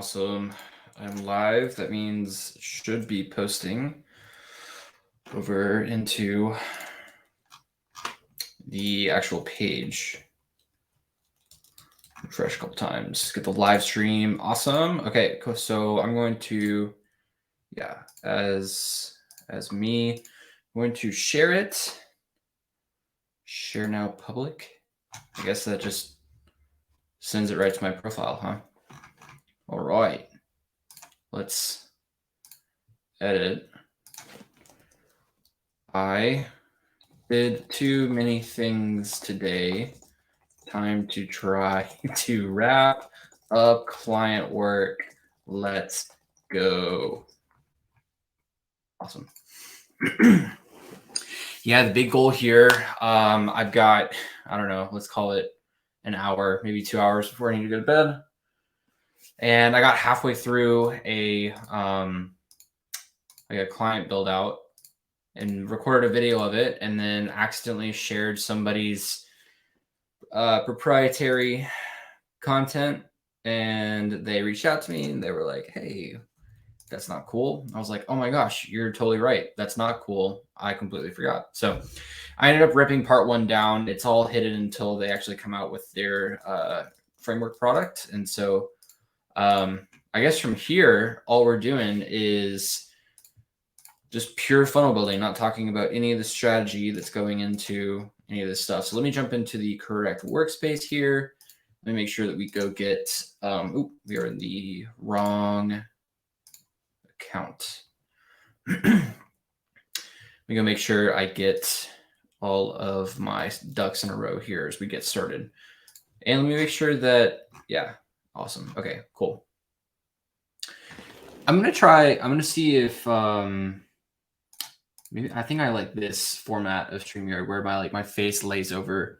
Awesome. I'm live. That means it should be posting over into the actual page. Refresh a couple times. Get the live stream. Awesome. Okay, cool. So I'm going to, as me, I'm going to share it. Share now public. I guess that just sends it right to my profile, huh? All right. Let's edit. I did too many things today. Time to try to wrap up client work. Let's go. Awesome. Yeah, the big goal here, I've got, I don't know, let's call it an hour, maybe 2 hours before I need to go to bed. And I got halfway through a client build out and recorded a video of it, and then accidentally shared somebody's proprietary content, and they reached out to me and they were like, hey, that's not cool. I was like, oh my gosh, you're totally right. That's not cool. I completely forgot. So I ended up ripping part one down. It's all hidden until they actually come out with their framework product. And so I guess from here, all we're doing is just pure funnel building, not talking about any of the strategy that's going into any of this stuff. So let me jump into the correct workspace here. Let me make sure that we go get, we are in the wrong account. Let me go make sure I get all of my ducks in a row here as we get started. And let me make sure that, yeah, awesome. Okay, cool. I'm going to see if, maybe I think I like this format of StreamYard where my face lays over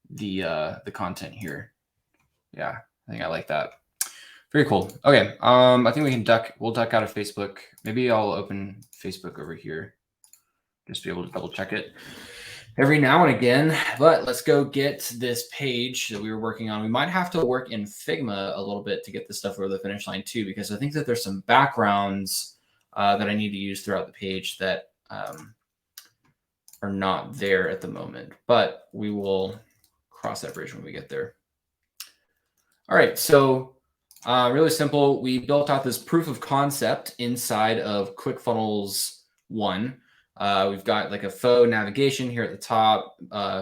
the content here. Yeah, I think I like that. Very cool. Okay, I think we'll duck out of Facebook. Maybe I'll open Facebook over here, just be able to double check it every now and again. But let's go get this page that we were working on. We might have to work in Figma a little bit to get this stuff over the finish line too, because I think that there's some backgrounds that I need to use throughout the page that are not there at the moment, but we will cross that bridge when we get there. All right, so really simple. We built out this proof of concept inside of ClickFunnels 1. We've got like a faux navigation here at the top,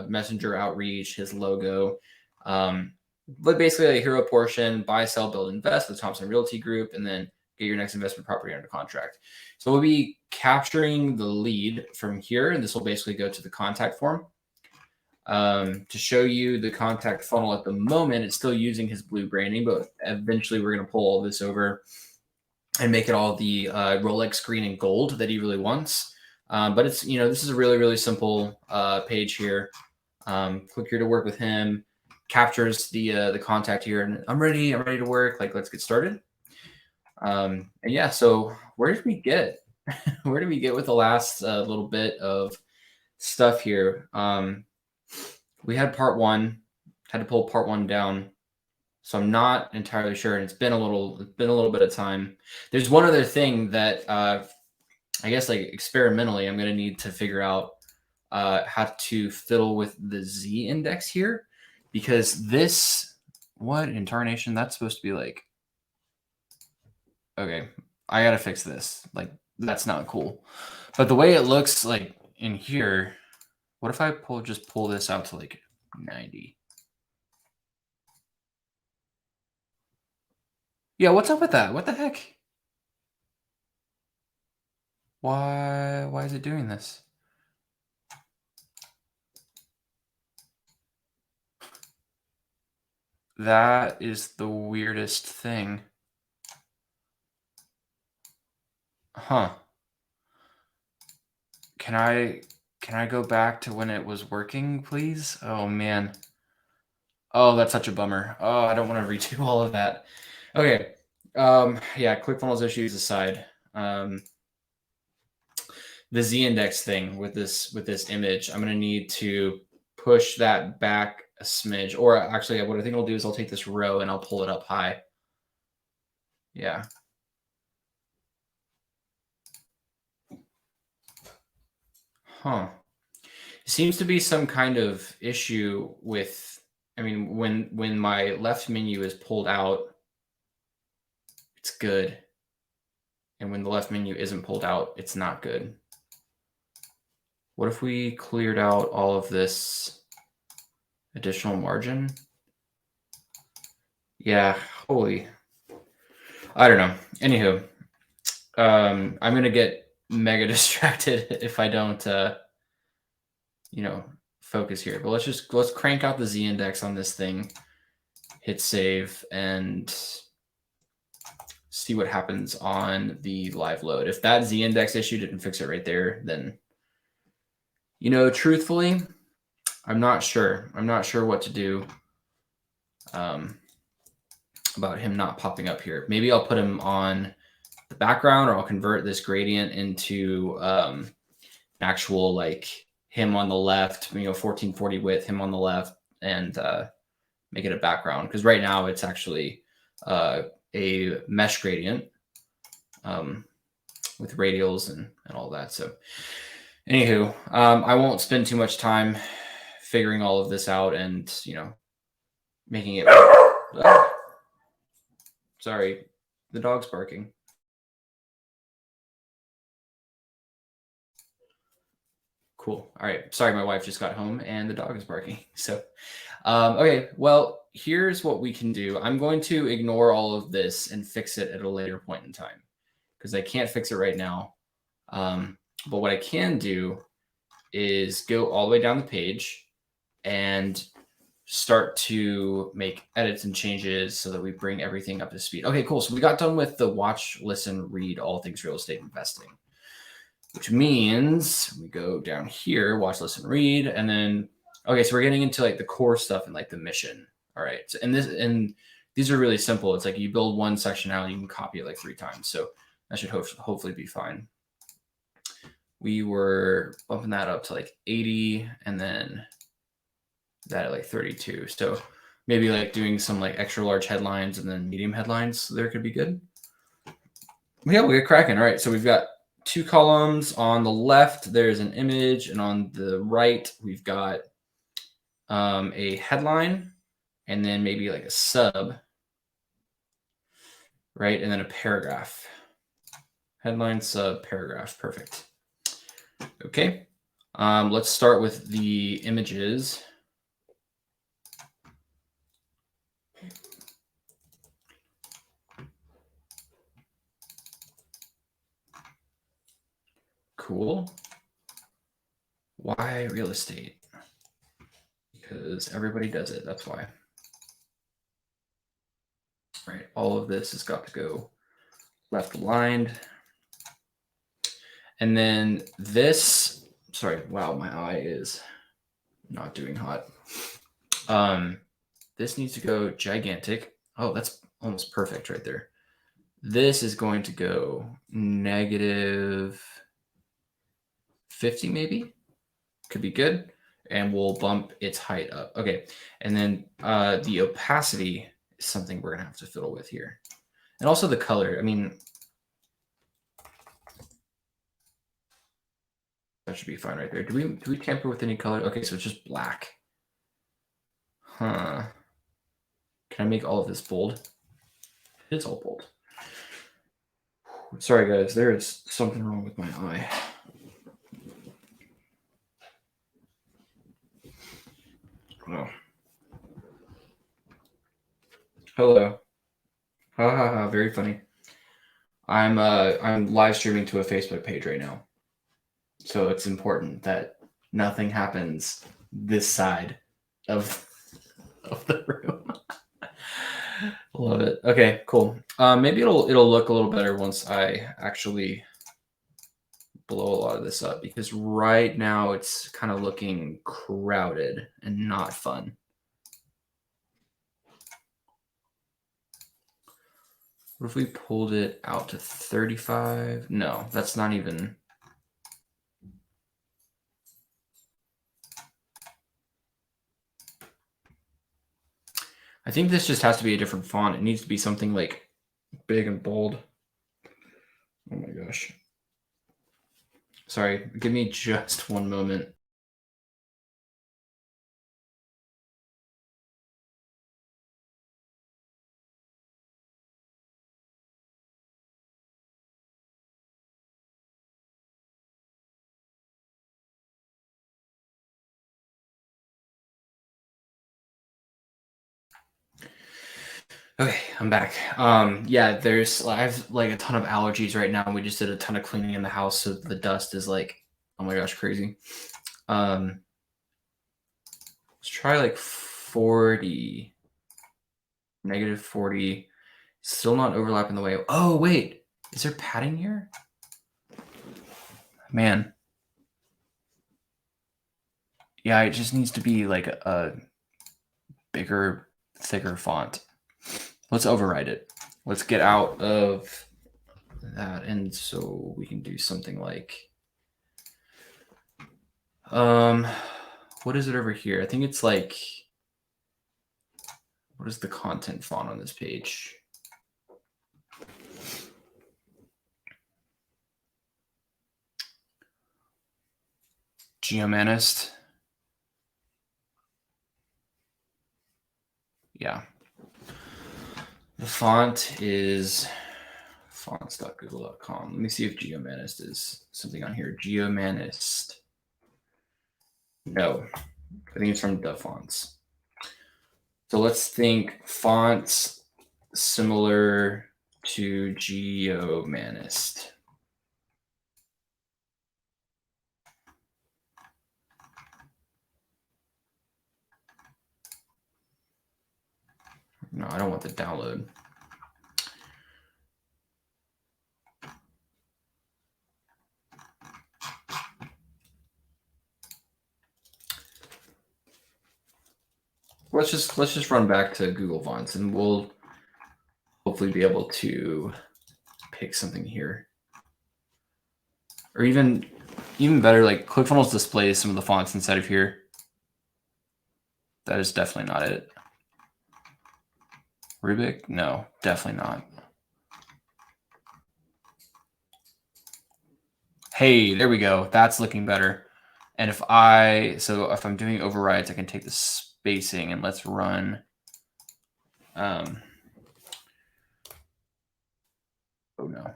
messenger outreach, his logo. But basically a hero portion, buy, sell, build, invest, the Thompson Realty Group, and then get your next investment property under contract. So we'll be capturing the lead from here, and this will basically go to the contact form. To show you the contact funnel at the moment, it's still using his blue branding, but eventually we're going to pull all this over and make it all the Rolex green and gold that he really wants. But it's, this is a really, really simple page here. Click here to work with him, captures the contact here, and I'm ready to work. Like, let's get started. And yeah, so where did we get? Where did we get with the last little bit of stuff here? We had part one, had to pull part one down. So I'm not entirely sure. And it's been a little bit of time. There's one other thing that I guess like experimentally, I'm going to need to figure out how to fiddle with the Z index here, because this, what in tarnation, that's supposed to be like, okay, I got to fix this. Like, that's not cool. But the way it looks like in here, what if I just pull this out to like 90? Yeah, what's up with that? What the heck? Why is it doing this? That is the weirdest thing. Huh. Can I go back to when it was working, please? Oh man. Oh, that's such a bummer. Oh, I don't want to redo all of that. Okay. Yeah, ClickFunnels issues aside. The Z index thing with this image, I'm gonna need to push that back a smidge, or actually what I think I'll do is I'll take this row and I'll pull it up high. Yeah. Huh. Seems to be some kind of issue with, I mean, when my left menu is pulled out, it's good. And when the left menu isn't pulled out, it's not good. What if we cleared out all of this additional margin? Yeah, holy. I don't know. Anywho, I'm going to get mega distracted if I don't, focus here. But let's crank out the Z index on this thing, hit save, and see what happens on the live load. If that Z index issue didn't fix it right there, then, truthfully, I'm not sure. I'm not sure what to do about him not popping up here. Maybe I'll put him on the background, or I'll convert this gradient into actual, like, him on the left, 1440 width, him on the left, and make it a background. Because right now it's actually a mesh gradient with radials and all that. So anywho, I won't spend too much time figuring all of this out and, making it. Sorry, the dog's barking. Cool. All right. Sorry, my wife just got home and the dog is barking. So, okay. Well, here's what we can do. I'm going to ignore all of this and fix it at a later point in time because I can't fix it right now. But what I can do is go all the way down the page and start to make edits and changes so that we bring everything up to speed. Okay, cool. So we got done with the watch, listen, read all things real estate investing, which means we go down here, watch, listen, read, and then, okay, so we're getting into like the core stuff and like the mission. All right. So, and these are really simple. It's like you build one section out, you can copy it like 3 times. So that should hopefully be fine. We were bumping that up to like 80 and then that at like 32. So maybe like doing some like extra large headlines and then medium headlines there could be good. Yeah, we'll get cracking. All right. So we've got 2 columns. On the left, there's an image, and on the right, we've got a headline and then maybe like a sub, right? And then a paragraph. Headline, sub, paragraph. Perfect. Okay. Let's start with the images. Cool. Why real estate? Because everybody does it. That's why. Right. All of this has got to go left aligned. And then this, sorry, wow, my eye is not doing hot. This needs to go gigantic. Oh, that's almost perfect right there. This is going to go negative 50 maybe. Could be good. And we'll bump its height up. Okay. And then the opacity is something we're going to have to fiddle with here. And also the color. I mean, that should be fine right there. Do we tamper with any color? Okay, so it's just black. Huh. Can I make all of this bold? It's all bold. Sorry, guys. There is something wrong with my eye. Oh. Hello. Ha ha ha. Very funny. I'm live streaming to a Facebook page right now. So it's important that nothing happens this side of the room. Love it. Okay, cool. Maybe it'll look a little better once I actually blow a lot of this up, because right now it's kind of looking crowded and not fun. What if we pulled it out to 35? No, that's not even. I think this just has to be a different font. It needs to be something like big and bold. Oh my gosh. Sorry, give me just one moment. Okay, I'm back. Yeah, I have like a ton of allergies right now. We just did a ton of cleaning in the house, so the dust is like, oh my gosh, crazy. Let's try like 40, -40. Still not overlapping the way. Oh wait, is there padding here? Man. Yeah, it just needs to be like a bigger, thicker font. Let's override it. Let's get out of that, and so we can do something like, what is it over here? I think it's like, what is the content font on this page? Geomanist. Yeah. The font is fonts.google.com. Let me see if Geomanist is something on here. Geomanist. No, I think it's from the fonts. So let's think fonts similar to Geomanist. No, I don't want the download. Let's just run back to Google Fonts, and we'll hopefully be able to pick something here. Or even better, like ClickFunnels displays some of the fonts inside of here. That is definitely not it. Rubik? No, definitely not. Hey, there we go. That's looking better. And if I'm doing overrides, I can take the spacing and let's run. Oh no.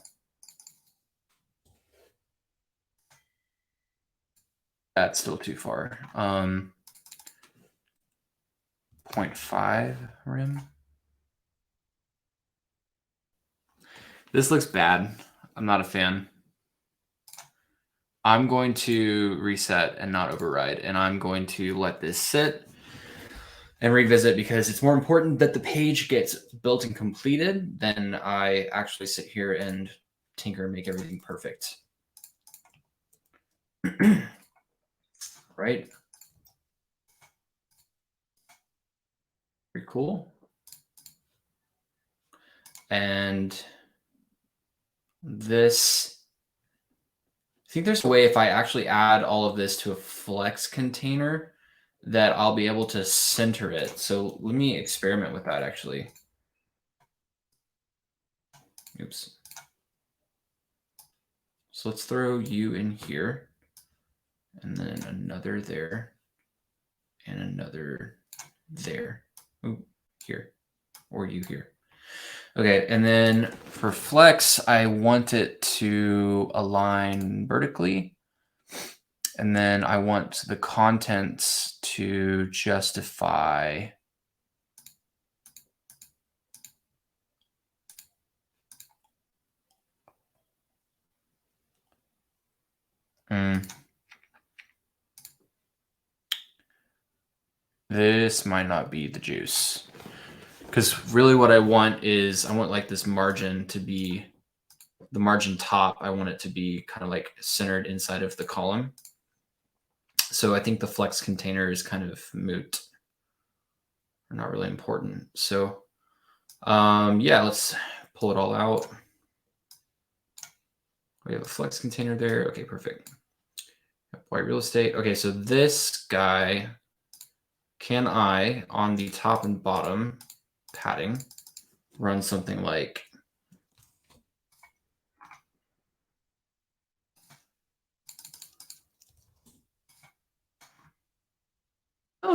That's still too far. 0.5 rim. This looks bad. I'm not a fan. I'm going to reset and not override, and I'm going to let this sit and revisit because it's more important that the page gets built and completed than I actually sit here and tinker and make everything perfect. Right? Pretty cool. And this, I think there's a way if I actually add all of this to a flex container that I'll be able to center it. So let me experiment with that actually. Oops. So let's throw you in here and then another there and another there. Ooh, here, or you here. Okay, and then for flex, I want it to align vertically. And then I want the contents to justify this might not be the juice. Because really what I want is, I want like this margin to be, the margin top, I want it to be kind of like centered inside of the column. So I think the flex container is kind of moot, or not really important. So yeah, let's pull it all out. We have a flex container there. Okay, perfect. White real estate. Okay, so this guy, can I, on the top and bottom padding, run something like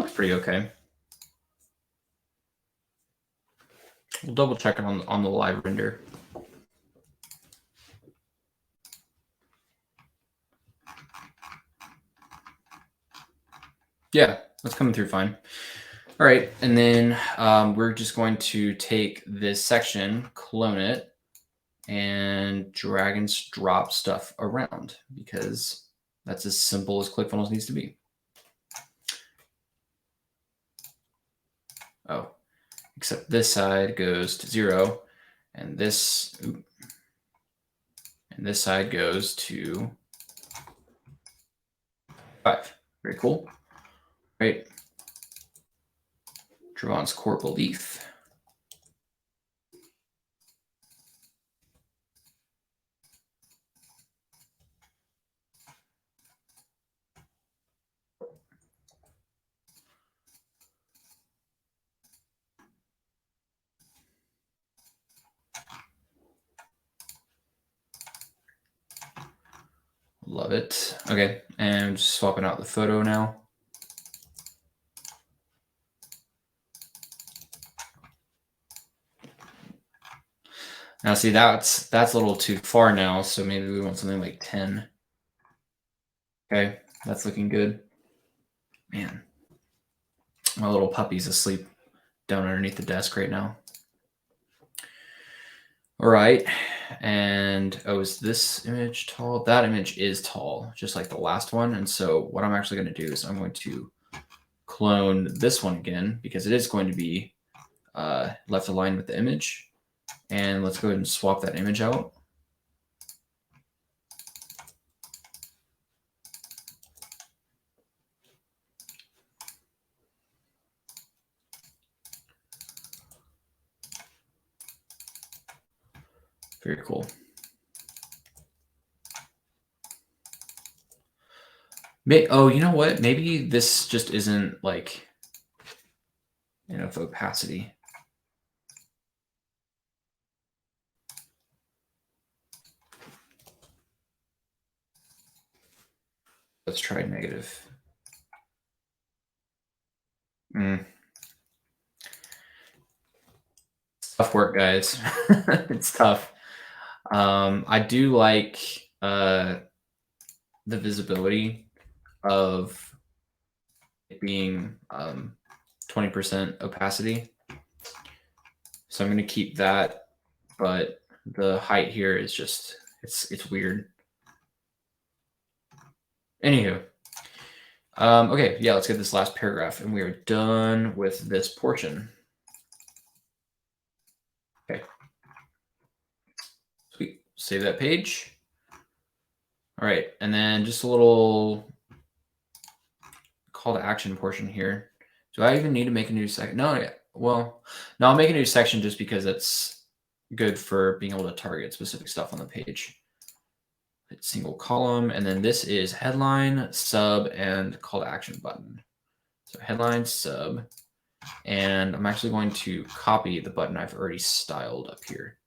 looks pretty okay. We'll double check it on the live render. Yeah, that's coming through fine. All right, and then we're just going to take this section, clone it, and drag and drop stuff around because that's as simple as ClickFunnels needs to be. Oh, except this side goes to 0, and this side goes to 5. Very cool. Right. Javon's core belief. Love it. Okay, and I'm just swapping out the photo now. Now see, that's a little too far now, so maybe we want something like 10. Okay, that's looking good. Man, my little puppy's asleep down underneath the desk right now. All right, and oh, is this image tall? That image is tall, just like the last one. And so what I'm actually going to do is I'm going to clone this one again because it is going to be left aligned with the image. And let's go ahead and swap that image out. Very cool. Oh, you know what? Maybe this just isn't like enough opacity. Let's try negative. It's tough work, guys. It's tough. I do like the visibility of it being 20% opacity. So I'm going to keep that, but the height here is just, it's weird. Anywho. Okay, yeah, let's get this last paragraph, and we are done with this portion. Okay. Sweet. Save that page. All right, and then just a little call to action portion here. Do I even need to make a new section? No, yeah. Well, no, I'll make a new section just because it's good for being able to target specific stuff on the page. Hit single column, and then this is headline, sub, and call to action button. So headline, sub, and I'm actually going to copy the button I've already styled up here.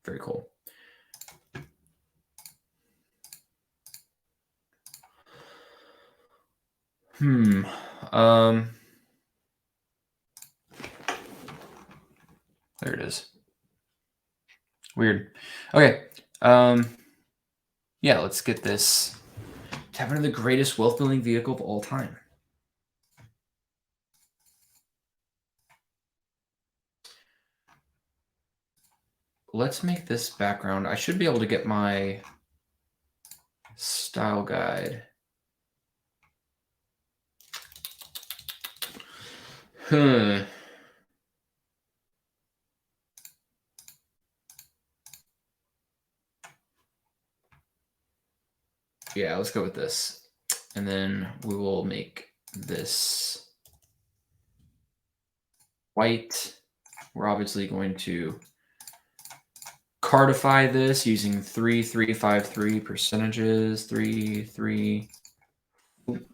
Very cool. There it is. Weird. Okay. Yeah, let's get this. Tap into the greatest wealth building vehicle of all time. Let's make this background. I should be able to get my style guide. Yeah, let's go with this. And then we will make this white. We're obviously going to cardify this using 3, 3, 5, 3 percentages. 3, 3,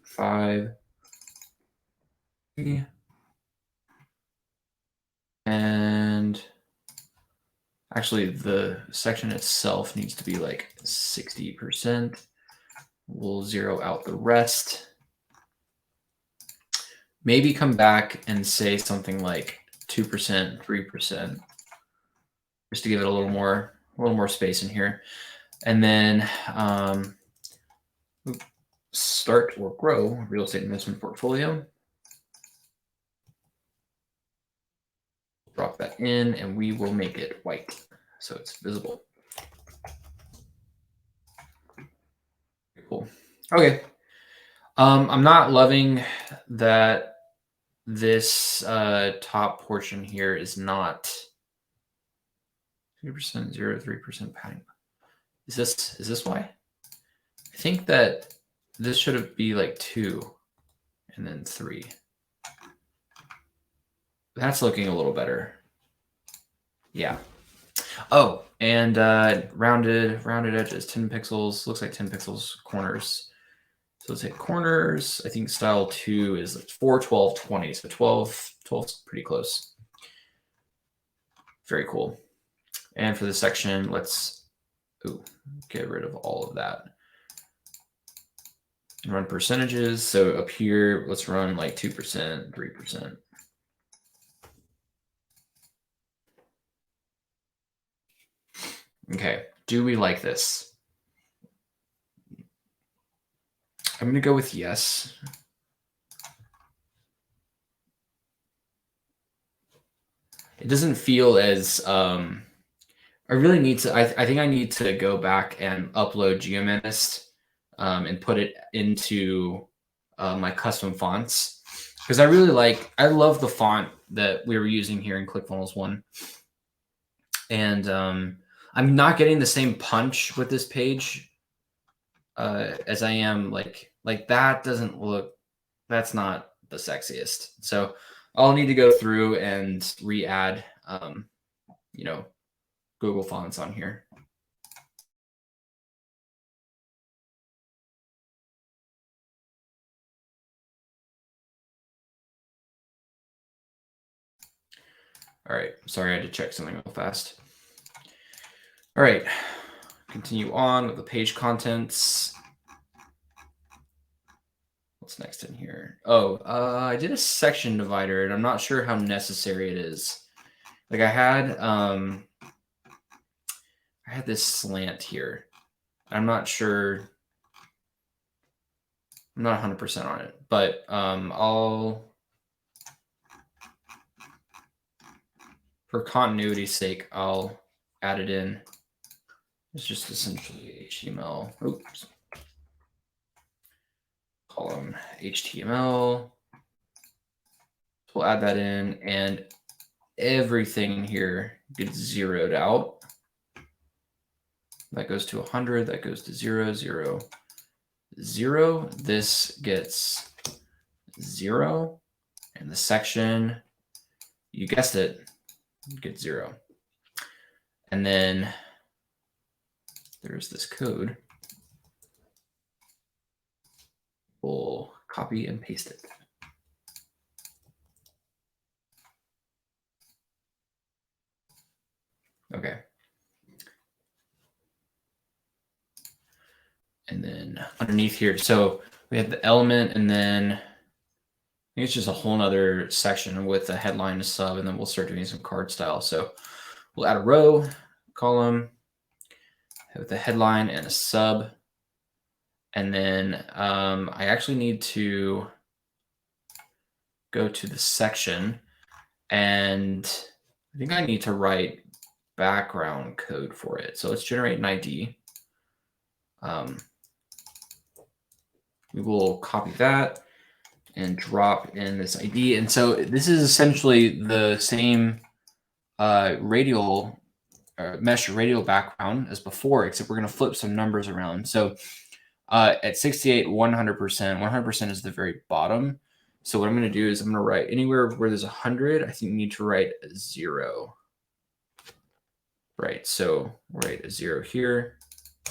5, 3. And Actually, the section itself needs to be like 60%. We'll zero out the rest. Maybe come back and say something like 2%, 3%, just to give it a little more space in here. And then start or grow real estate investment portfolio. Drop that in, and we will make it white so it's visible. Cool. Okay. I'm not loving that this top portion here is not 3%, 0, 3% padding. Is this why? I think that this should be like 2 and then 3. That's looking a little better. Yeah. Oh, and rounded edges, 10 pixels. Looks like 10 pixels corners. So let's hit corners. I think style 2 is like 4, 12, 20. So 12 is pretty close. Very cool. And for the section, let's get rid of all of that. And run percentages. So up here, let's run like 2%, 3%. Okay, do we like this? I'm going to go with yes. It doesn't feel as, I really need to, I think I need to go back and upload Geomanist and put it into my custom fonts. Because I love the font that we were using here in ClickFunnels 1. And I'm not getting the same punch with this page as I am like that doesn't look, that's not the sexiest. So I'll need to go through and re-add, Google Fonts on here. All right, sorry, I had to check something real fast. All right, continue on with the page contents. What's next in here? Oh, I did a section divider, and I'm not sure how necessary it is. Like I had this slant here. I'm not sure. I'm not 100% on it, but for continuity's sake, I'll add it in. It's just essentially HTML. Oops. Column HTML. We'll add that in, and everything in here gets zeroed out. That goes to 100. That goes to 0, 0, 0. This gets 0, and the section, you guessed it, gets 0. And then there's this code. We'll copy and paste it. Okay. And then underneath here, so we have the element, and then I think it's just a whole nother section with a headline, a sub, and then we'll start doing some card style. So we'll add a row, column with a headline and a sub. And then I actually need to go to the section, and I think I need to write background code for it. So let's generate an ID. We will copy that and drop in this ID. And so this is essentially the same radial mesh radial background as before, except we're going to flip some numbers around. So at 68, 100% is the very bottom. So what I'm going to do is I'm going to write anywhere where there's 100, I think you need to write a 0. Right, so write a 0 here,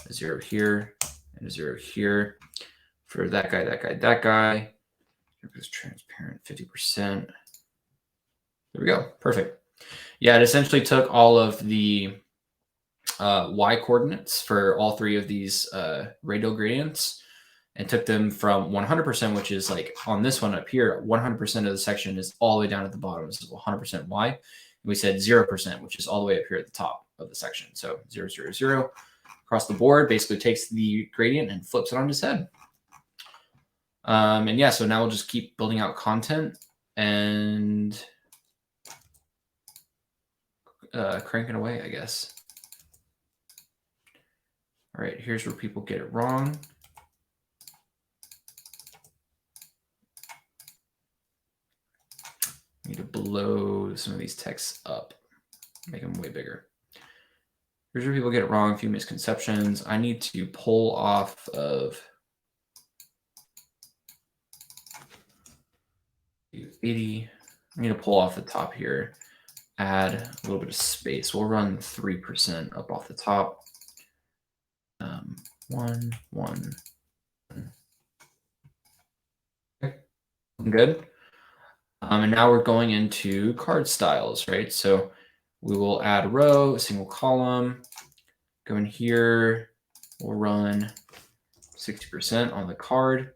a 0 here, and a 0 here. For that guy, that guy, that guy. It was transparent, 50%. There we go, perfect. Yeah, it essentially took all of the y coordinates for all three of these radial gradients and took them from 100%, which is like on this one up here, 100% of the section is all the way down at the bottom. This is 100% y. And we said 0%, which is all the way up here at the top of the section. So 0, 0, 0 across the board basically takes the gradient and flips it on its head. And yeah, so now we'll just keep building out content and cranking away, I guess. All right, here's where people get it wrong. I need to blow some of these texts up, make them way bigger. Here's where people get it wrong, a few misconceptions. I need to pull off of 80. I need to pull off the top here, add a little bit of space. We'll run 3% up off the top. 1, 1. Okay, good. And now we're going into card styles, right? So we will add a row, a single column, go in here, we'll run 60% on the card.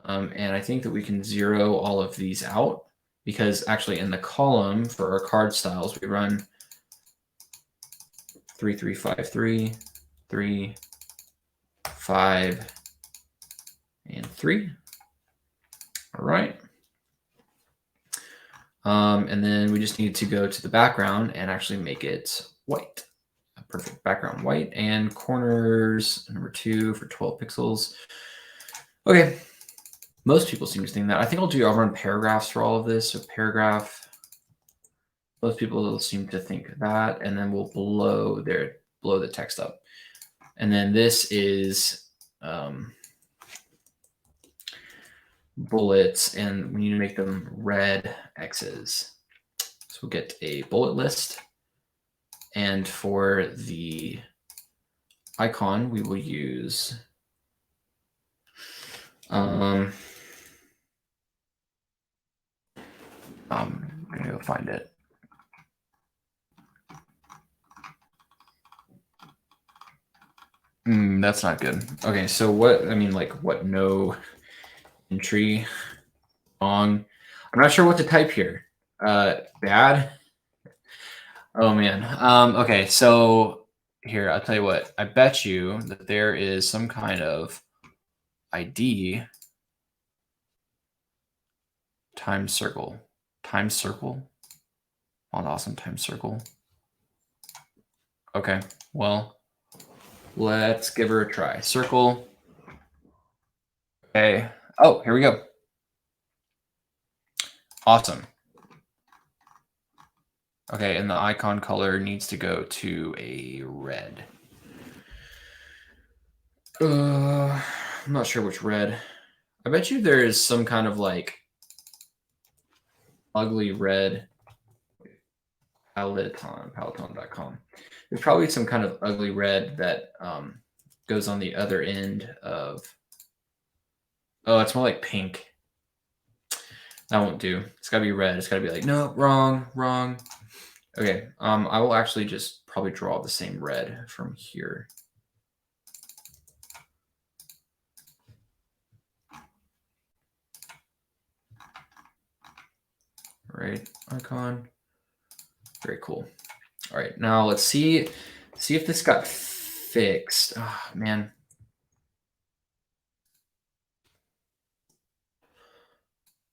And I think that we can zero all of these out because actually in the column for our card styles, we run 3, 3, 5, 3, 3, 5, and 3. All right. And then we just need to go to the background and actually make it white. A perfect background white and corners number 2 for 12 pixels. Okay. Most people seem to think that. I think I'll run paragraphs for all of this. So paragraph, most people seem to think that, and then we'll blow the text up. And then this is bullets, and we need to make them red X's. So we'll get a bullet list. And for the icon, we will use I'm gonna go find it. That's not good. Okay, so what no entry wrong. I'm not sure what to type here. Bad. Oh man. Okay, so here, I'll tell you what. I bet you that there is some kind of ID times circle. Times circle. Oh, awesome. Times circle. Okay, well, let's give her a try. Circle. Okay. Oh, here we go. Awesome. Okay, and the icon color needs to go to a red. I'm not sure which red. I bet you there is some kind of like ugly red. Peloton.com. There's probably some kind of ugly red that goes on the other end of. Oh, it's more like pink. That won't do. It's got to be red. It's got to be like, no, wrong. Okay, I will actually just probably draw the same red from here. Right, icon. Very cool. All right, now let's see if this got fixed. Oh, man.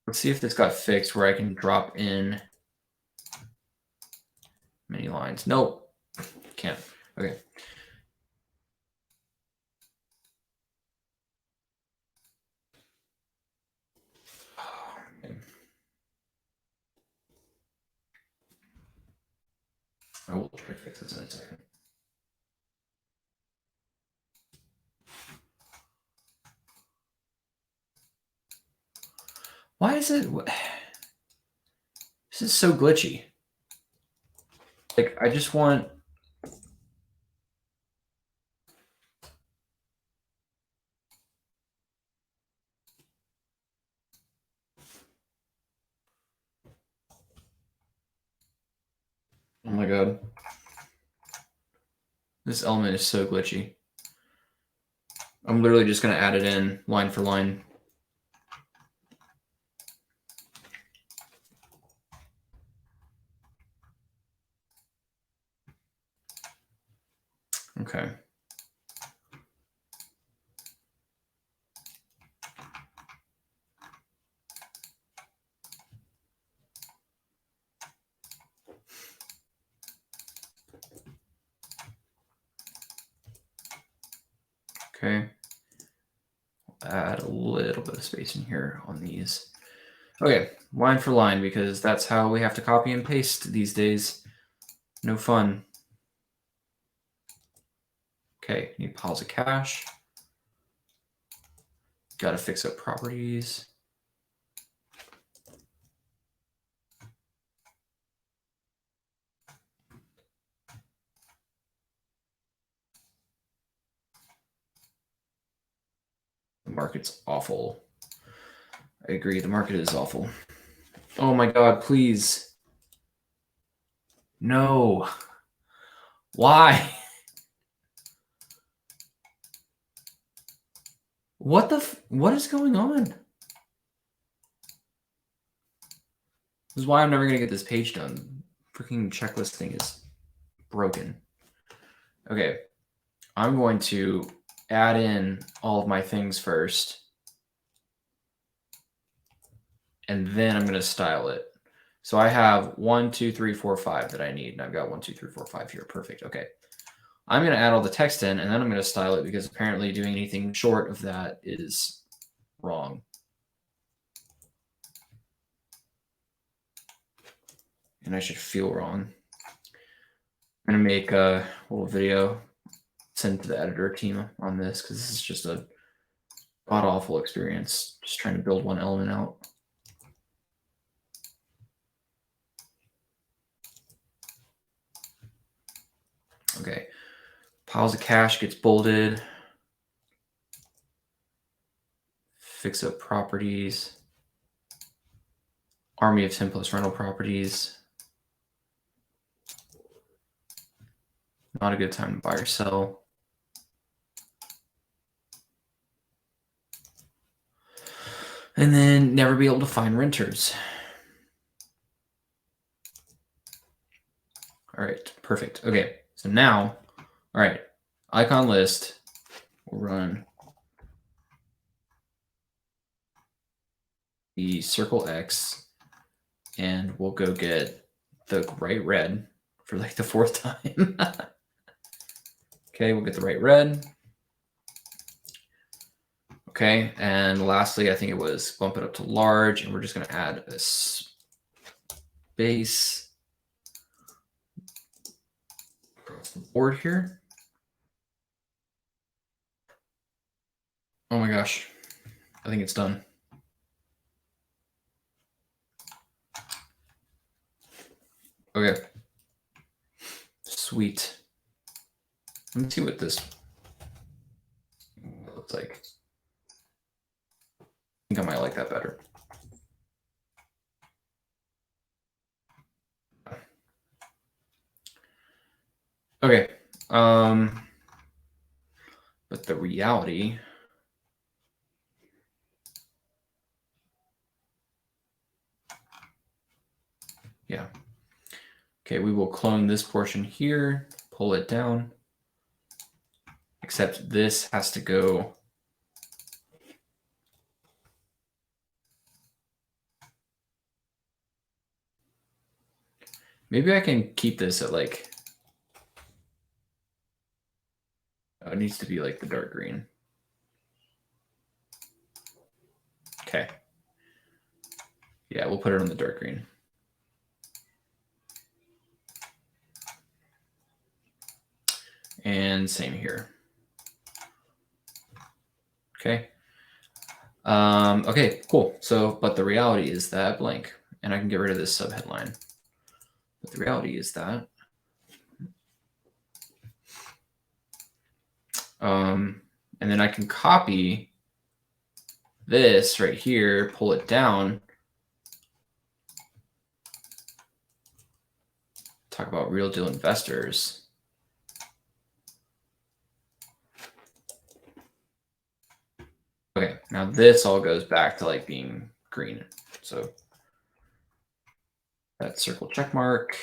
Let's see if this got fixed where I can drop in many lines. Nope, can't. Okay. I will try to fix this in a second. Why is it? This is so glitchy. Like, I just want. Oh my god. This element is so glitchy. I'm literally just going to add it in line for line. Okay. Okay. Add a little bit of space in here on these. Okay, line for line, because that's how we have to copy and paste these days. No fun. Okay, need piles of cache. Got to fix up properties. The market's awful. I agree, the market is awful. Oh my god, please. No. Why? What is going on? This is why I'm never going to get this page done. Freaking checklist thing is broken. Okay. I'm going to add in all of my things first. And then I'm going to style it. So I have 1, 2, 3, 4, 5 that I need. And I've got 1, 2, 3, 4, 5 here. Perfect. Okay. I'm going to add all the text in, and then I'm going to style it, because apparently doing anything short of that is wrong. And I should feel wrong. I'm going to make a little video, send to the editor team on this, because this is just a god-awful experience, just trying to build one element out. Okay. Piles of cache gets bolded. Fix up properties. Army of 10 plus rental properties. Not a good time to buy or sell. And then never be able to find renters. All right, perfect. Okay, so now, all right, icon list, we'll run the circle X, and we'll go get the right red for like the 4th time. Okay, we'll get the right red. Okay, and lastly, I think it was bump it up to large, and we're just going to add a space across the board here. Oh my gosh, I think it's done. Okay, sweet. Let me see what this looks like. I think I might like that better. Okay, but the reality, yeah. Okay, we will clone this portion here, pull it down, except this has to go maybe I can keep this at like, oh, it needs to be like the dark green. Okay. Yeah, we'll put it on the dark green. And same here. Okay. Okay, cool. So, but the reality is that blank, and I can get rid of this subheadline. But the reality is that and then I can copy this right here, pull it down, talk about real deal investors. Okay, now this all goes back to like being green. So that circle check mark,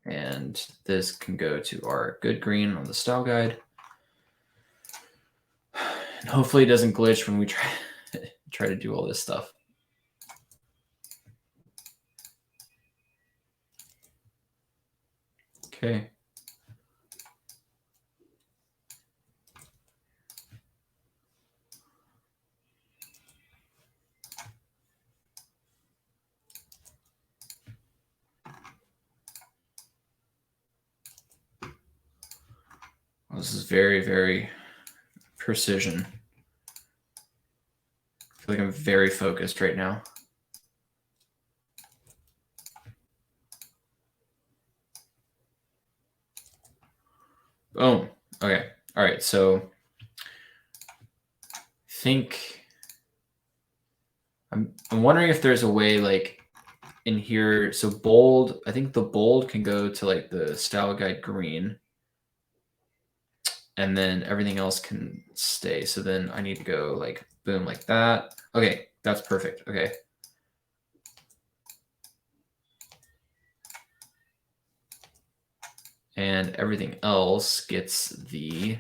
and this can go to our good green on the style guide. And hopefully it doesn't glitch when we try to do all this stuff. Okay. Well, this is very, very precision. I feel like I'm very focused right now. Boom. Okay. All right. So I think I'm wondering if there's a way like in here. So bold, I think the bold can go to like the style guide green, and then everything else can stay. So then I need to go like boom, like that. Okay. That's perfect. Okay. And everything else gets the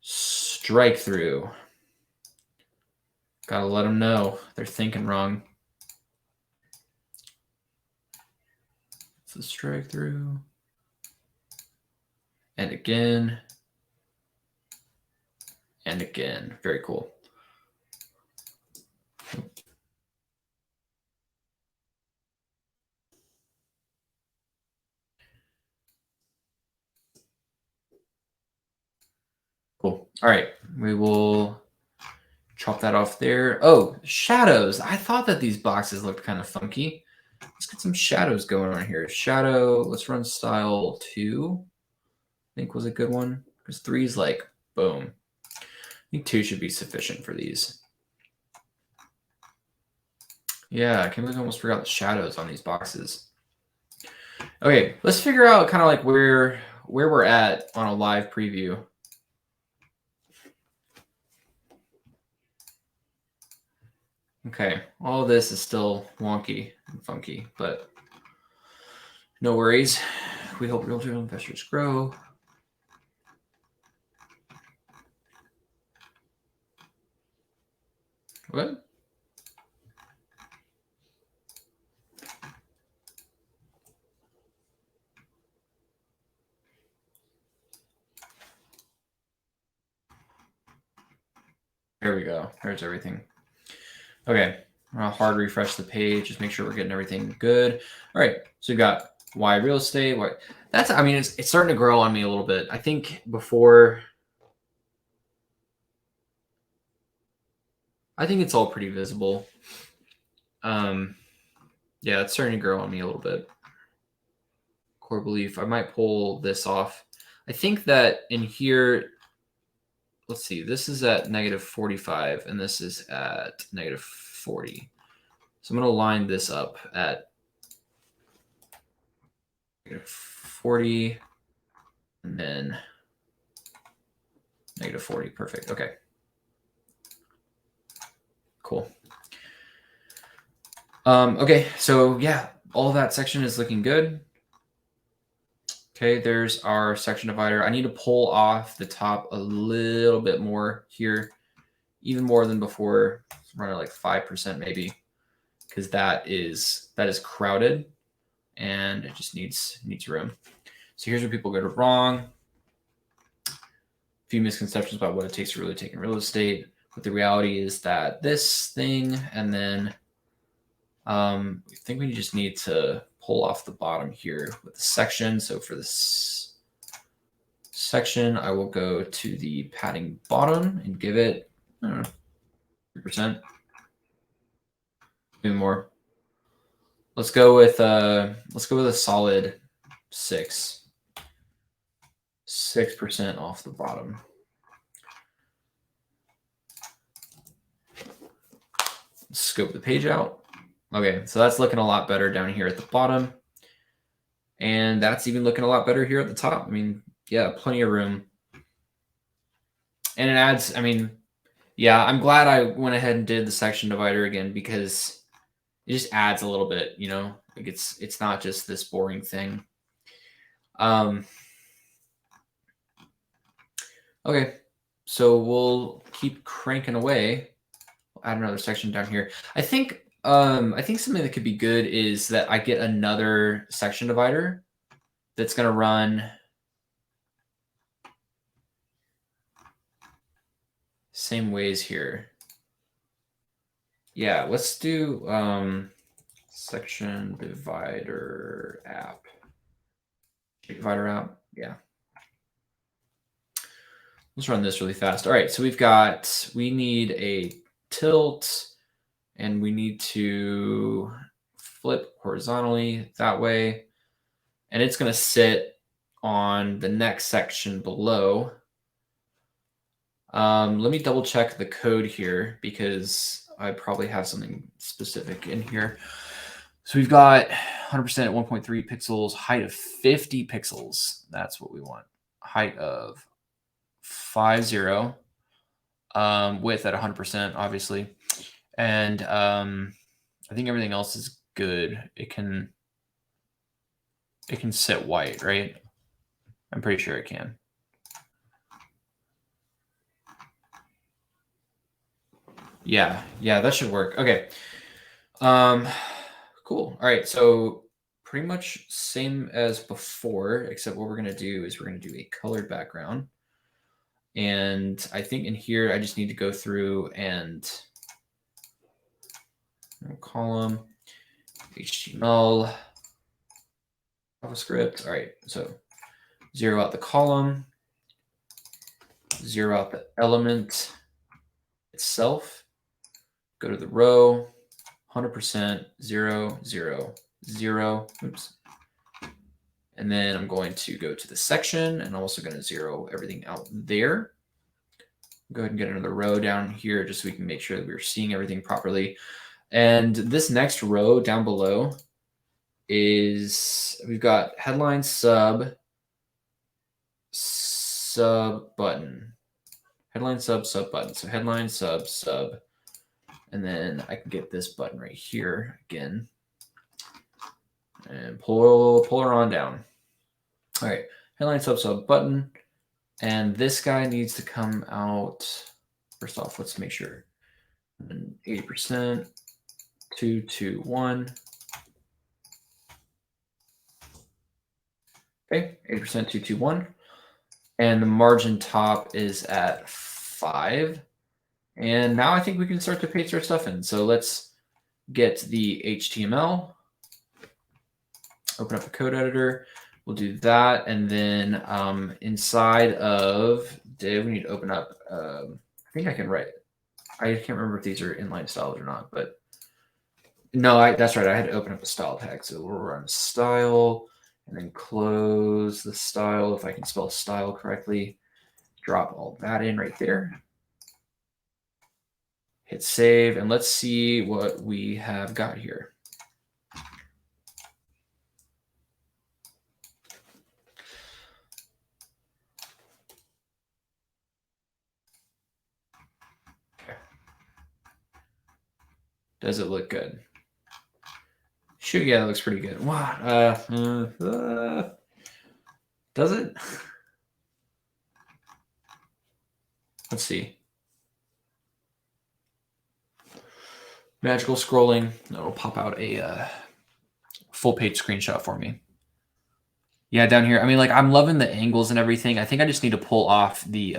strike through. Gotta let them know they're thinking wrong. It's the strike through. And again. And again. Very cool. Cool. All right. We will chop that off there. Oh, shadows. I thought that these boxes looked kind of funky. Let's get some shadows going on here. Shadow. Let's run style 2. I think was a good one. Because 3 is like, boom. I think 2 should be sufficient for these. Yeah, I can't believe I almost forgot the shadows on these boxes. Okay, let's figure out kind of like where we're at on a live preview. Okay, all of this is still wonky and funky, but no worries. We hope realtor investors grow. What? There we go. There's everything. Okay, I'll hard refresh the page. Just make sure we're getting everything good. All right, so we got why real estate. Why that's. I mean, it's starting to grow on me a little bit. I think before. I think it's all pretty visible. Yeah, it's starting to grow on me a little bit. Core belief. I might pull this off. I think that in here, let's see, this is at -45 and this is at -40. So I'm going to line this up at -40 and then -40. Perfect. Okay. Cool. Okay, so yeah, all that section is looking good. Okay, there's our section divider. I need to pull off the top a little bit more here, even more than before. Run it like 5% maybe, because that is crowded and it just needs room. So here's where people go wrong. A few misconceptions about what it takes to really take in real estate. But the reality is that this thing, and then I think we just need to pull off the bottom here with the section. So for this section, I will go to the padding bottom and give it, I don't know, 3%. Maybe more. Let's go with a solid 6% off the bottom. Scope the page out. Okay, so that's looking a lot better down here at the bottom. And that's even looking a lot better here at the top. I mean, yeah, plenty of room. And it adds, I mean, Yeah, I'm glad I went ahead and did the section divider again because it just adds a little bit, you know, like it's not just this boring thing. Okay, so we'll keep cranking away. I'll add another section down here. I think something that could be good is that I get another section divider that's going to run same ways here. Yeah, let's do section divider app. Divider app. Yeah. Let's run this really fast. All right, so we need a tilt and we need to flip horizontally that way. And it's going to sit on the next section below. Let me double check the code here because I probably have something specific in here. So we've got 100% at 1.3 pixels, height of 50 pixels. That's what we want. Height of 50, width at 100%, obviously. And I think everything else is good. It can sit white, right? I'm pretty sure it can. Yeah, that should work. Okay. Cool. All right, so pretty much same as before, except what we're going to do is we're going to do a colored background. And I think in here, I just need to go through and column, HTML, JavaScript. All right, so zero out the column, zero out the element itself, go to the row, 100%, 0, 0, 0. Oops. And then I'm going to go to the section and I'm also going to zero everything out there. Go ahead and get another row down here just so we can make sure that we're seeing everything properly. And this next row down below is we've got headline sub button. Headline sub button. So headline sub. And then I can get this button right here again. And pull her on down. All right, headline sub button. And this guy needs to come out. First off, let's make sure. 80%, 221. Okay, 80%, 221. And the margin top is at 5. And now I think we can start to paste our stuff in. So let's get the HTML. Open up the code editor. We'll do that. And then inside of div, we need to open up, I think I can write. I can't remember if these are inline styles or not, but no, that's right. I had to open up a style tag. So we'll run style and then close the style. If I can spell style correctly, drop all that in right there. Hit save, and let's see what we have got here. Okay. Does it look good? Shoot, yeah, it looks pretty good. Wow. Does it? Let's see. Magical scrolling. It'll pop out a full page screenshot for me. Yeah, down here. I mean, like, I'm loving the angles and everything. I think I just need to pull off the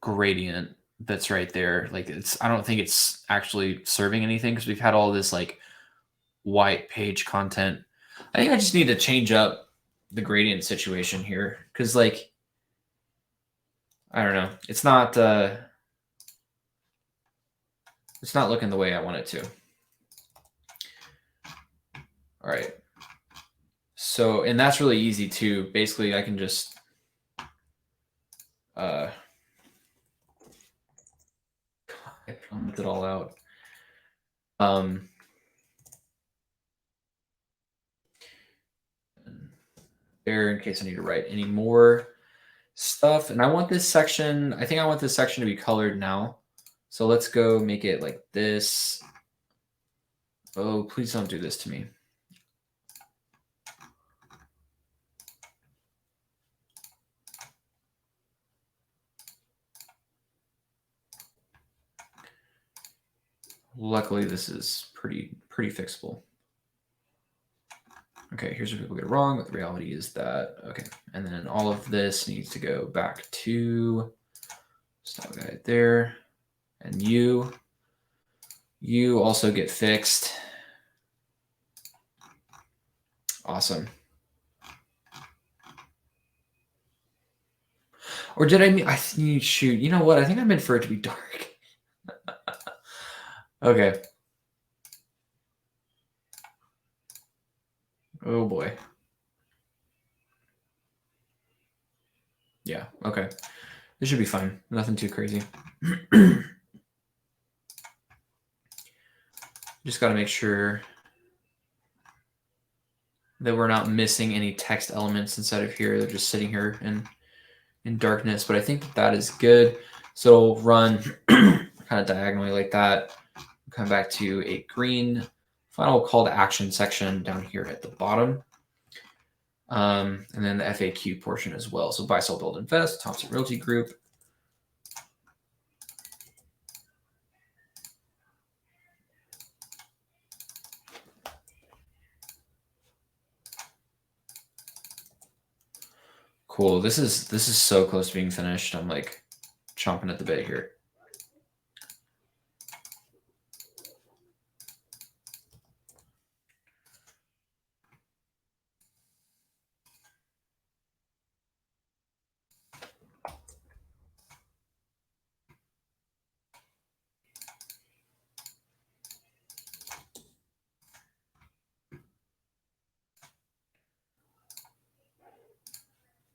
gradient that's right there. Like, I don't think it's actually serving anything because we've had all this like white page content. I think I just need to change up the gradient situation here because, like, I don't know. It's not looking the way I want it to. All right. So, and that's really easy too. Basically, I can just comment it all out. there in case I need to write any more stuff. And I want this section, I think I want this section to be colored now. So let's go make it like this. Oh, please don't do this to me. Luckily, this is pretty fixable. Okay, here's where people get it wrong, but the reality is that, okay. And then all of this needs to go back to style guide there. And you also get fixed. Awesome. Or did I shoot, you know what? I think I meant for it to be dark. Okay. Oh boy. Yeah, okay. This should be fine. Nothing too crazy. Just got to make sure that we're not missing any text elements inside of here. They're just sitting here in darkness, but I think that is good. So run kind of diagonally like that. Come back to a green final call to action section down here at the bottom. And then the FAQ portion as well. So buy, sell, build, invest, Thompson Realty Group. Cool. This is so close to being finished. I'm like chomping at the bit here.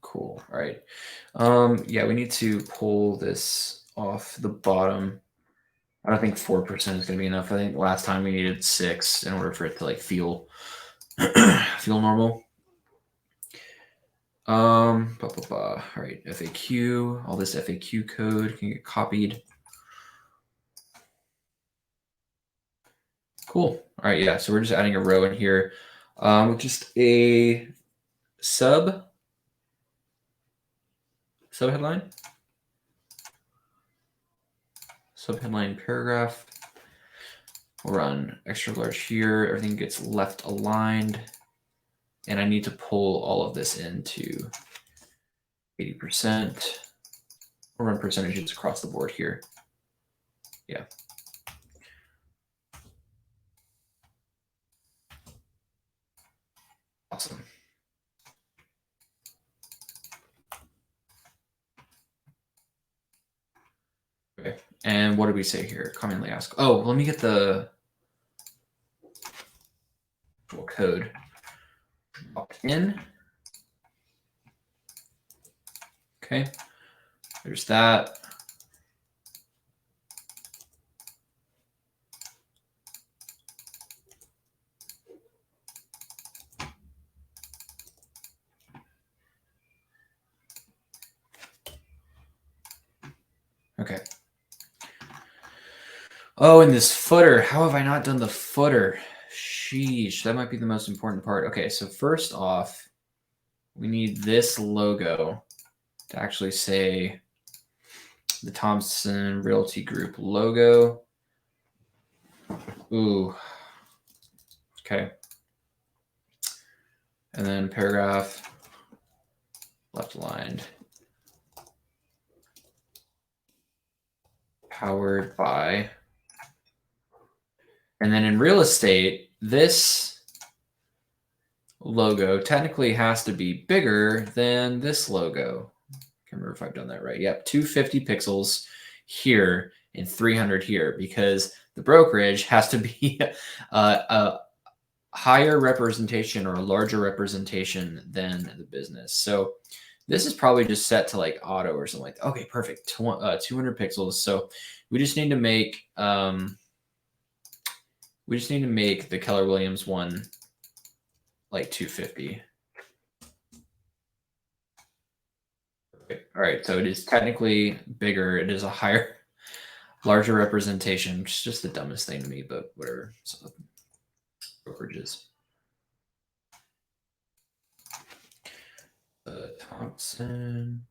Cool. All right. Yeah, we need to pull this off the bottom. I don't think 4% is going to be enough. I think last time we needed 6 in order for it to like feel normal. All right, FAQ. All this FAQ code can get copied. Cool. All right, yeah. So we're just adding a row in here with just a sub headline. Subheadline paragraph. We'll run extra large here. Everything gets left aligned. And I need to pull all of this into 80%. We'll run percentages across the board here. Yeah. Awesome. Okay. And what did we say here? Commonly asked. Oh, let me get the code in. Okay. There's that. Okay. Oh, and this footer. How have I not done the footer? Sheesh, that might be the most important part. Okay, so first off, we need this logo to actually say the Thompson Realty Group logo. Ooh. Okay. And then paragraph left aligned. Powered by. And then in real estate, this logo technically has to be bigger than this logo. I can't remember if I've done that right. Yep, 250 pixels here and 300 here because the brokerage has to be a higher representation or a larger representation than the business. So this is probably just set to like auto or something like that. Okay, perfect. 200 pixels. So we just need to make the Keller Williams one like 250. All right, so it is technically bigger. It is a larger representation, which is just the dumbest thing to me, but whatever. So brokerages. Thompson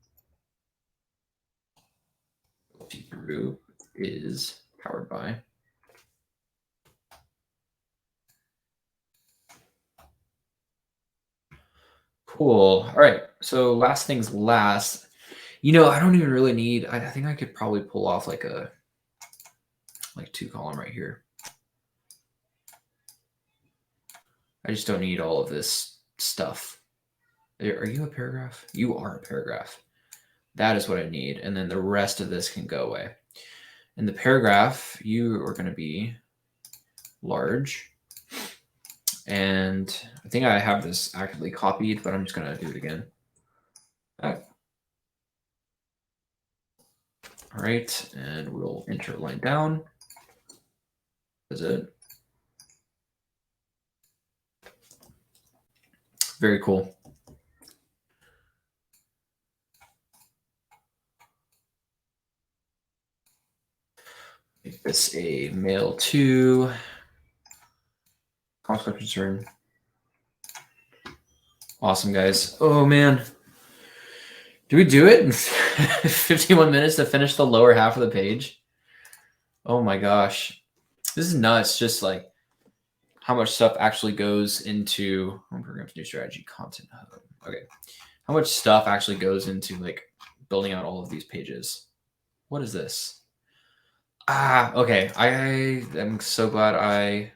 Group is powered by. Cool. All right. So last things last. I don't even really need. I think I could probably pull off like a 2-column right here. I just don't need all of this stuff. Are you a paragraph? You are a paragraph. That is what I need. And then the rest of this can go away. In the paragraph, you are going to be large. And I think I have this actively copied, but I'm just going to do it again. All right. And we'll enter a line down. Is it? Very cool. Make this a mail to conflict concern. Awesome, guys. Oh, man. Do we do it in 51 minutes to finish the lower half of the page? Oh, my gosh. This is nuts. Just like how much stuff actually goes into programs, new strategy, content hub. Okay. How much stuff actually goes into like building out all of these pages? What is this? Okay. I am so glad I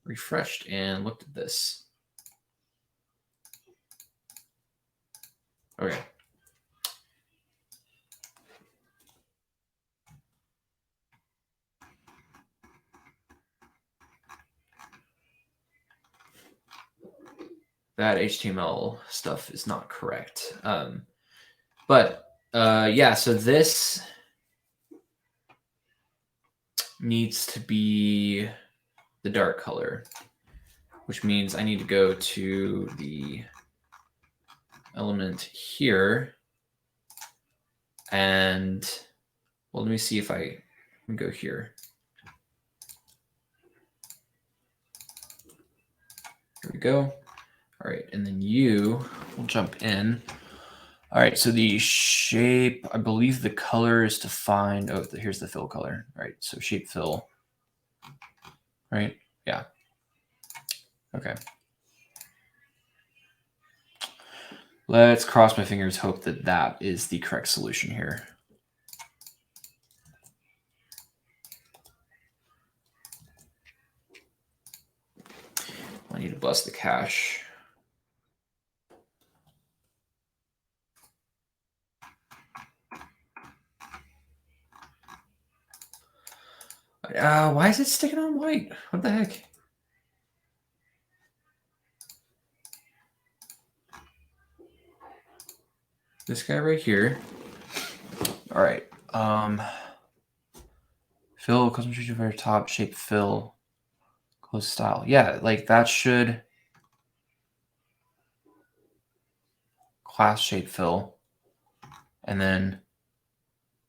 refreshed and looked at this. Okay. That HTML stuff is not correct. Yeah, so this needs to be the dark color, which means I need to go to the element here and, well, let me see if I can go here. Here we go. All right, and then you will jump in. All right, so the shape, I believe the color is to find, here's the fill color. All right, so shape fill, right? Yeah. Okay. Let's cross my fingers, hope that that is the correct solution here. I need to bless the cache. Why is it sticking on white? What the heck? This guy right here. All right. Fill, custom feature very top, shape fill, close style. Yeah, like that should class shape fill, and then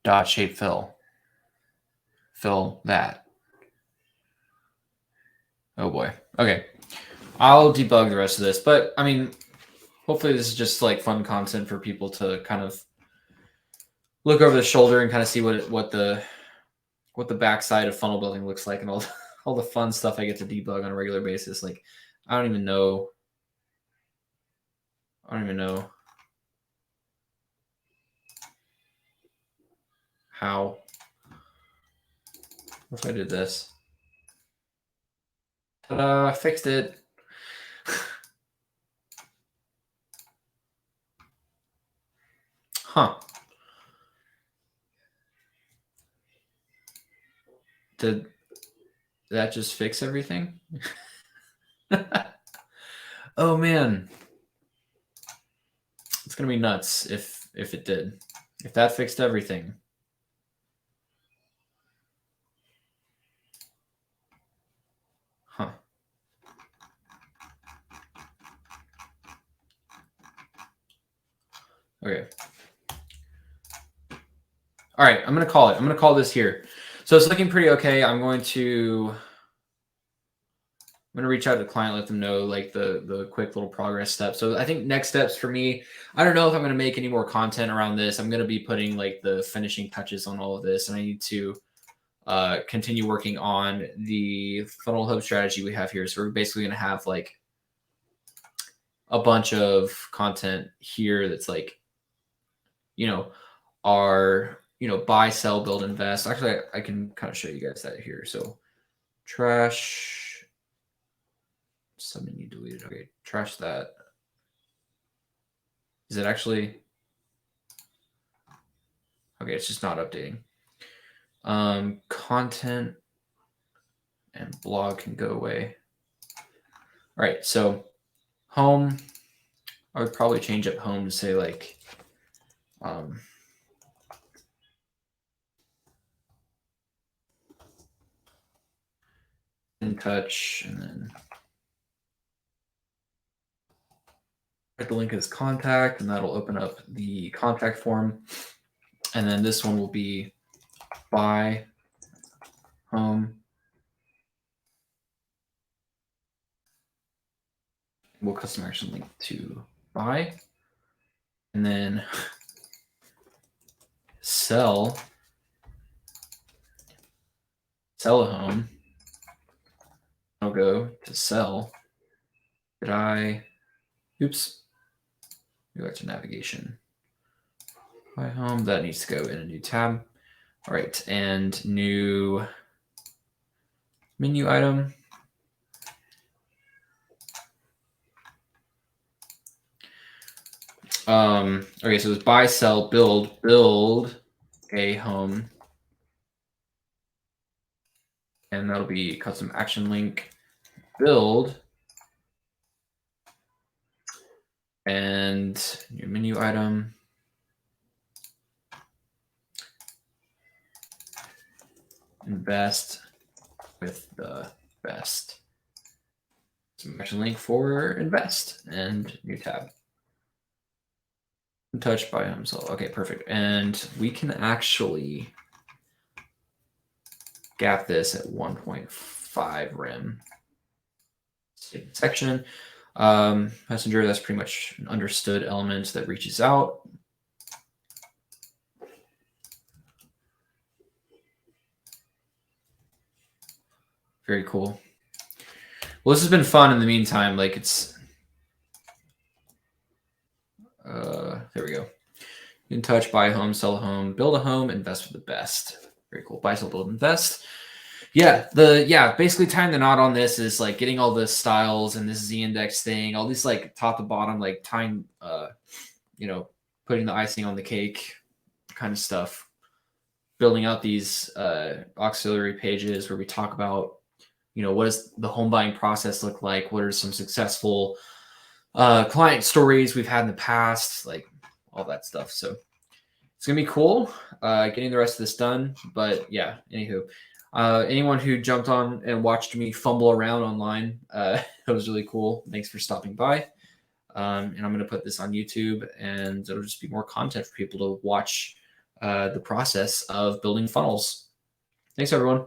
dot shape fill. Fill that. Oh boy. Okay. I'll debug the rest of this, but I mean, hopefully this is just like fun content for people to kind of look over the shoulder and kind of see what the backside of funnel building looks like and all the fun stuff I get to debug on a regular basis. Like I don't even know how. What if I did this? Ta-da, fixed it. Huh. Did that just fix everything? Oh man. It's gonna be nuts if it did. If that fixed everything. Huh. Okay. All right, I'm going to call it. I'm going to call this here. So it's looking pretty okay. I'm going to reach out to the client, let them know like the quick little progress steps. So I think next steps for me, I don't know if I'm going to make any more content around this. I'm going to be putting like the finishing touches on all of this, and I need to continue working on the funnel hub strategy we have here. So we're basically going to have like a bunch of content here that's like, our, buy, sell, build, invest. Actually, I can kind of show you guys that here. So trash, something you deleted. Okay, trash that. Is it actually? Okay, it's just not updating. Content and blog can go away. All right, so home, I would probably change up home to say like, in touch, and then write the link as contact, and that'll open up the contact form. And then this one will be buy home. We'll custom action link to buy, and then sell a home. I'll go to sell. Did I? Oops. Go back to navigation. Buy home. That needs to go in a new tab. All right, and new menu item. Okay, so it's buy, sell, build a home. And that'll be custom action link, build, and your menu item. Invest with the best. Some action link for invest and new tab. Touch by himself. Okay, perfect. And we can actually gap this at 1.5 rem. Section. Messenger, that's pretty much an understood element that reaches out. Very cool. Well, this has been fun in the meantime. Like it's, there we go. In touch, buy a home, sell a home, build a home, invest for the best. Very cool. Buy, sell, build, invest. Yeah, basically tying the knot on this is like getting all the styles and this Z-index thing, all these like top to bottom, like tying, putting the icing on the cake kind of stuff. Building out these auxiliary pages where we talk about, what does the home buying process look like? What are some successful client stories we've had in the past? Like all that stuff. So it's going to be cool getting the rest of this done. But yeah, anywho, anyone who jumped on and watched me fumble around online, it was really cool. Thanks for stopping by. And I'm going to put this on YouTube, and it'll just be more content for people to watch the process of building funnels. Thanks, everyone.